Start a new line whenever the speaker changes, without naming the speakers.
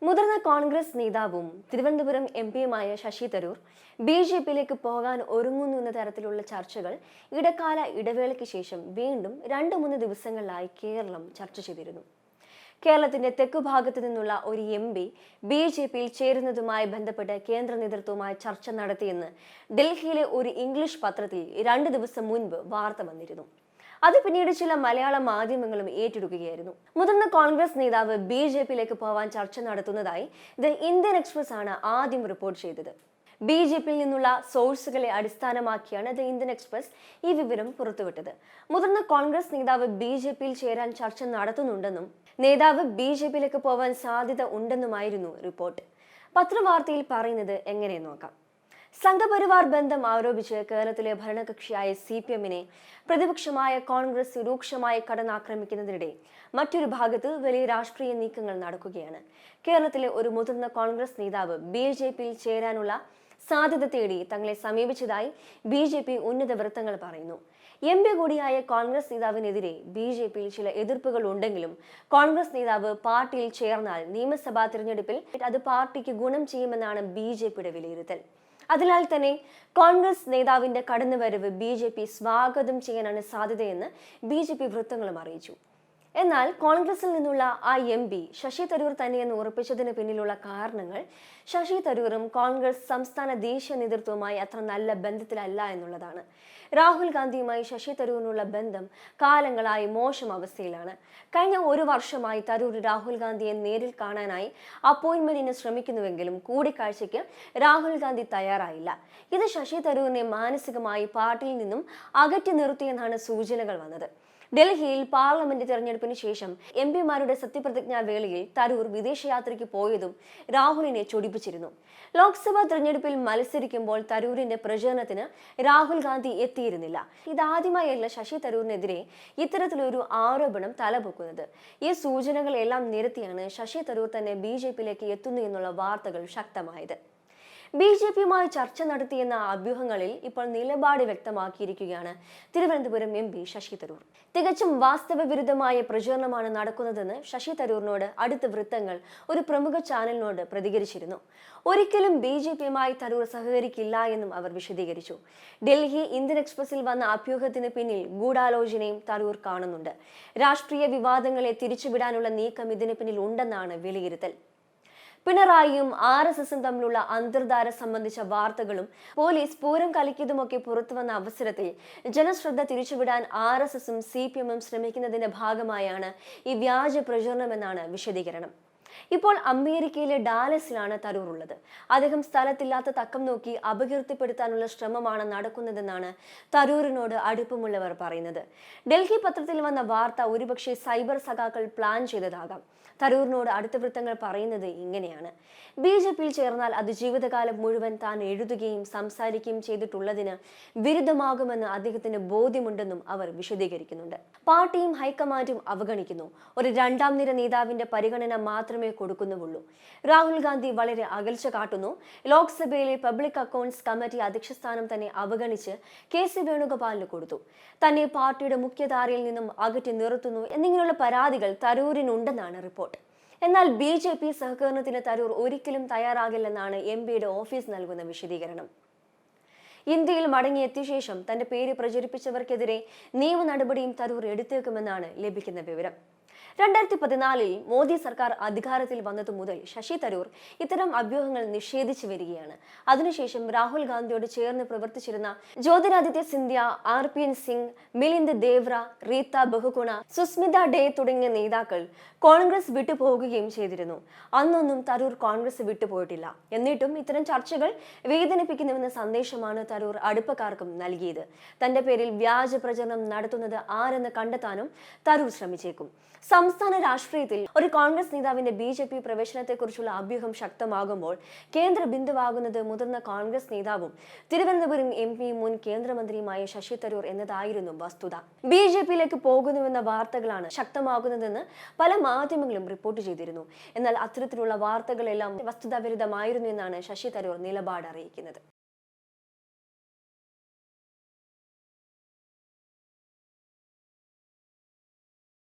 മുതിർന്ന കോൺഗ്രസ് നേതാവും തിരുവനന്തപുരം എംപിയുമായ ശശി തരൂർ ബി.ജെ.പിയിലേക്ക് പോകാൻ ഒരുങ്ങുന്നു എന്ന തരത്തിലുള്ള ചർച്ചകൾ ഇടക്കാല ഇടവേളയ്ക്ക് ശേഷം വീണ്ടും 2-3 ദിവസങ്ങളിലായി കേരളം ചർച്ച ചെയ്തിരുന്നു. കേരളത്തിന്റെ തെക്കുഭാഗത്തു നിന്നുള്ള ഒരു എം.പി ബി.ജെ.പിയിൽ ചേരുന്നതുമായി ബന്ധപ്പെട്ട് കേന്ദ്ര നേതൃത്വവുമായി ചർച്ച നടത്തിയെന്ന് ഡൽഹിയിലെ ഒരു ഇംഗ്ലീഷ് പത്രത്തിൽ 2 ദിവസം മുൻപ് വാർത്ത വന്നിരുന്നു. അത് പിന്നീട് ചില മലയാള മാധ്യമങ്ങളും ഏറ്റെടുക്കുകയായിരുന്നു. മുതിർന്ന കോൺഗ്രസ് നേതാവ് ബി.ജെ.പിയിലേക്ക് പോവാൻ ചർച്ച നടത്തുന്നതായി ദ ഇന്ത്യൻ എക്സ്പ്രസ് ആണ് ആദ്യം റിപ്പോർട്ട് ചെയ്തത്. ബി.ജെ.പിയിൽ നിന്നുള്ള സോഴ്സുകളെ അടിസ്ഥാനമാക്കിയാണ് ദ ഇന്ത്യൻ എക്സ്പ്രസ് ഈ വിവരം പുറത്തുവിട്ടത്. മുതിർന്ന കോൺഗ്രസ് നേതാവ് ബി.ജെ.പിയിൽ ചേരാൻ ചർച്ച നടത്തുന്നുണ്ടെന്നും നേതാവ് ബി.ജെ.പിയിലേക്ക് പോവാൻ സാധ്യത ഉണ്ടെന്നുമായിരുന്നു റിപ്പോർട്ട്. പത്രവാർത്തയിൽ പറയുന്നത് എങ്ങനെയെന്ന് നോക്കാം. സംഘപരിവാർ ബന്ധം ആരോപിച്ച് കേരളത്തിലെ ഭരണകക്ഷിയായ CPM-നെ പ്രതിപക്ഷമായ കോൺഗ്രസ് രൂക്ഷമായി കടന്നാക്രമിക്കുന്നതിനിടെ മറ്റൊരു ഭാഗത്ത് വലിയ രാഷ്ട്രീയ നീക്കങ്ങൾ നടക്കുകയാണ്. കേരളത്തിലെ ഒരു മുതിർന്ന കോൺഗ്രസ് നേതാവ് ബി.ജെ.പിയിൽ ചേരാനുള്ള സാധ്യത തേടി തങ്ങളെ സമീപിച്ചതായി ബി.ജെ.പി ഉന്നത വൃത്തങ്ങൾ പറയുന്നു. എം.പി കൂടിയായ കോൺഗ്രസ് നേതാവിനെതിരെ ബി.ജെ.പിയിൽ ചില എതിർപ്പുകൾ ഉണ്ടെങ്കിലും കോൺഗ്രസ് നേതാവ് പാർട്ടിയിൽ ചേർന്നാൽ നിയമസഭാ തിരഞ്ഞെടുപ്പിൽ അത് പാർട്ടിക്ക് ഗുണം ചെയ്യുമെന്നാണ് ബി.ജെ.പിയുടെ വിലയിരുത്തൽ. അതിനാൽ തന്നെ കോൺഗ്രസ് നേതാവിന്റെ കടന്നുവരവ് ബി.ജെ.പി സ്വാഗതം ചെയ്യാനാണ് സാധ്യതയെന്ന് ബി.ജെ.പി വൃത്തങ്ങളും അറിയിച്ചു. എന്നാൽ കോൺഗ്രസിൽ നിന്നുള്ള ആ എം.പി ശശി തരൂർ തന്നെയെന്ന് ഉറപ്പിച്ചതിന് പിന്നിലുള്ള കാരണങ്ങൾ ശശി തരൂറും കോൺഗ്രസ് സംസ്ഥാന ദേശീയ നേതൃത്വവുമായി അത്ര നല്ല ബന്ധത്തിലല്ല എന്നുള്ളതാണ്. രാഹുൽ ഗാന്ധിയുമായി ശശി തരൂരിനുള്ള ബന്ധം കാലങ്ങളായി മോശം അവസ്ഥയിലാണ്. കഴിഞ്ഞ 1 വർഷമായി തരൂർ രാഹുൽ ഗാന്ധിയെ നേരിൽ കാണാനായി അപ്പോയിന്റ്മെന്റിന് ശ്രമിക്കുന്നുവെങ്കിലും കൂടിക്കാഴ്ചയ്ക്ക് രാഹുൽ ഗാന്ധി തയ്യാറായില്ല. ഇത് ശശി തരൂരിനെ മാനസികമായി പാർട്ടിയിൽ നിന്നും അകറ്റി നിർത്തിയെന്നാണ് സൂചനകൾ വന്നത്. ഡൽഹിയിൽ പാർലമെന്റ് തെരഞ്ഞെടുപ്പിന് ശേഷം എം.പിമാരുടെ സത്യപ്രതിജ്ഞാ വേളയിൽ തരൂർ വിദേശയാത്രയ്ക്ക് പോയതും രാഹുലിനെ ചൊടിപ്പിച്ചിരുന്നു. ലോക്സഭാ തെരഞ്ഞെടുപ്പിൽ മത്സരിക്കുമ്പോൾ തരൂരിന്റെ പ്രചരണത്തിന് രാഹുൽ ഗാന്ധി എത്തിയിരുന്നില്ല. ഇതാദ്യമായല്ല ശശി തരൂരിനെതിരെ ഇത്തരത്തിലൊരു ആരോപണം തലപൊക്കുന്നത്. ഈ സൂചനകളെല്ലാം നിരത്തിയാണ് ശശി തരൂർ തന്നെ ബി.ജെ.പിയിലേക്ക് എത്തുന്നു എന്നുള്ള വാർത്തകൾ ശക്തമായത്. ബി.ജെ.പിയുമായി ചർച്ച നടത്തിയെന്ന അഭ്യൂഹങ്ങളിൽ ഇപ്പോൾ നിലപാട് വ്യക്തമാക്കിയിരിക്കുകയാണ് തിരുവനന്തപുരം എം.പി ശശി തരൂർ. തികച്ചും വാസ്തവവിരുദ്ധമായ പ്രചരണമാണ് നടക്കുന്നതെന്ന് ശശി തരൂരിനോട് അടുത്ത വൃത്തങ്ങൾ ഒരു പ്രമുഖ ചാനലിനോട് പ്രതികരിച്ചിരുന്നു. ഒരിക്കലും ബി.ജെ.പിയുമായി തരൂർ സഹകരിക്കില്ല എന്നും അവർ വിശദീകരിച്ചു. ഡൽഹി ഇന്ത്യൻ എക്സ്പ്രസിൽ വന്ന അഭ്യൂഹത്തിന് പിന്നിൽ ഗൂഢാലോചനയും തരൂർ കാണുന്നുണ്ട്. രാഷ്ട്രീയ വിവാദങ്ങളെ തിരിച്ചുവിടാനുള്ള നീക്കം ഇതിന് പിന്നിൽ ഉണ്ടെന്നാണ് വിലയിരുത്തൽ. പിണറായിയും RSSും തമ്മിലുള്ള അന്തർധാര സംബന്ധിച്ച വാർത്തകളും പോലീസ് പൂരം കലക്കിയതുമൊക്കെ പുറത്തുവന്ന അവസരത്തിൽ ജനശ്രദ്ധ തിരിച്ചുവിടാൻ RSSും CPM-ഉം ശ്രമിക്കുന്നതിന്റെ ഭാഗമായാണ് ഈ വ്യാജ പ്രചരണമെന്നാണ് വിശദീകരണം. ഇപ്പോൾ അമേരിക്കയിലെ ഡാലസിലാണ് തരൂർ ഉള്ളത്. അദ്ദേഹം സ്ഥലത്തില്ലാത്ത തക്കം നോക്കി അപകീർത്തിപ്പെടുത്താനുള്ള ശ്രമമാണ് നടക്കുന്നതെന്നാണ് തരൂരിനോട് അടുപ്പമുള്ളവർ പറയുന്നത്. ഡൽഹി പത്രത്തിൽ വന്ന വാർത്ത ഒരുപക്ഷെ സൈബർ സഖാക്കൾ പ്ലാൻ ചെയ്തതാകാം. തരൂരിനോട് അടുത്ത വൃത്തങ്ങൾ പറയുന്നത് ഇങ്ങനെയാണ്: ബി.ജെ.പിയിൽ ചേർന്നാൽ അത് ജീവിതകാലം മുഴുവൻ താൻ എഴുതുകയും സംസാരിക്കുകയും ചെയ്തിട്ടുള്ളതിന് വിരുദ്ധമാകുമെന്ന് അദ്ദേഹത്തിന് ബോധ്യമുണ്ടെന്നും അവർ വിശദീകരിക്കുന്നുണ്ട്. പാർട്ടിയും ഹൈക്കമാൻഡും അവഗണിക്കുന്നു. ഒരു 2ാം നിര നേതാവിന്റെ പരിഗണന മാത്രമേ കൊടുക്കുന്നുള്ളൂ. രാഹുൽ ഗാന്ധി വളരെ അകൽച്ച കാട്ടുന്നു. ലോക്സഭയിലെ പബ്ലിക് അക്കൗണ്ട്സ് കമ്മിറ്റി അധ്യക്ഷ സ്ഥാനം തന്നെ അവഗണിച്ച് കെ.സി. വേണുഗോപാലിന് കൊടുത്തു. തന്നെ പാർട്ടിയുടെ മുഖ്യധാരയിൽ നിന്നും അകറ്റി നിർത്തുന്നു എന്നിങ്ങനെയുള്ള പരാതികൾ തരൂരിനുണ്ടെന്നാണ് റിപ്പോർട്ട്. എന്നാൽ ബി.ജെ.പി സഹകരണത്തിന് തരൂർ ഒരിക്കലും തയ്യാറാകില്ലെന്നാണ് എം.പിയുടെ ഓഫീസ് നൽകുന്ന വിശദീകരണം. ഇന്ത്യയിൽ മടങ്ങിയെത്തിയ ശേഷം തന്റെ പേര് പ്രചരിപ്പിച്ചവർക്കെതിരെ നിയമ നടപടിയും തരൂർ എടുത്തേക്കുമെന്നാണ് ലഭിക്കുന്ന വിവരം. 2014-ൽ മോദി സർക്കാർ അധികാരത്തിൽ വന്നതു മുതൽ ശശി തരൂർ ഇത്തരം അഭ്യൂഹങ്ങൾ നിഷേധിച്ചു വരികയാണ്. അതിനുശേഷം രാഹുൽ ഗാന്ധിയോട് ചേർന്ന് പ്രവർത്തിച്ചിരുന്ന ജ്യോതിരാദിത്യ സിന്ധ്യ, RPN സിംഗ്, മിലിന്ദ് ദേവ്ര, റീത്ത ബഹുഗുണ, സുസ്മിത ഡേ തുടങ്ങിയ നേതാക്കൾ കോൺഗ്രസ് വിട്ടുപോകുകയും ചെയ്തിരുന്നു. അന്നൊന്നും തരൂർ കോൺഗ്രസ് വിട്ടുപോയിട്ടില്ല. എന്നിട്ടും ഇത്തരം ചർച്ചകൾ വേദനിപ്പിക്കുന്നുവെന്ന സന്ദേശമാണ് തരൂർ അടുപ്പക്കാർക്കും നൽകിയത്. തന്റെ പേരിൽ വ്യാജ പ്രചരണം നടത്തുന്നത് ആരെന്ന് കണ്ടെത്താനും തരൂർ ശ്രമിച്ചേക്കും. സംസ്ഥാന രാഷ്ട്രീയത്തിൽ ഒരു കോൺഗ്രസ് നേതാവിന്റെ ബി.ജെ.പി പ്രവേശനത്തെക്കുറിച്ചുള്ള അഭ്യൂഹം ശക്തമാകുമ്പോൾ കേന്ദ്ര ബിന്ദുവാകുന്നത് മുതിർന്ന കോൺഗ്രസ് നേതാവും തിരുവനന്തപുരം എം.പിയും മുൻ കേന്ദ്രമന്ത്രിയുമായ ശശി തരൂർ എന്നതായിരുന്നു വസ്തുത. ബി.ജെ.പിയിലേക്ക് പോകുന്നുവെന്ന വാർത്തകളാണ് ശക്തമാകുന്നതെന്ന് പല മാധ്യമങ്ങളും റിപ്പോർട്ട് ചെയ്തിരുന്നു. എന്നാൽ അത്തരത്തിലുള്ള വാർത്തകളെല്ലാം വസ്തുതാവിരുദ്ധമായിരുന്നു എന്നാണ് ശശി തരൂർ നിലപാട് അറിയിക്കുന്നത്.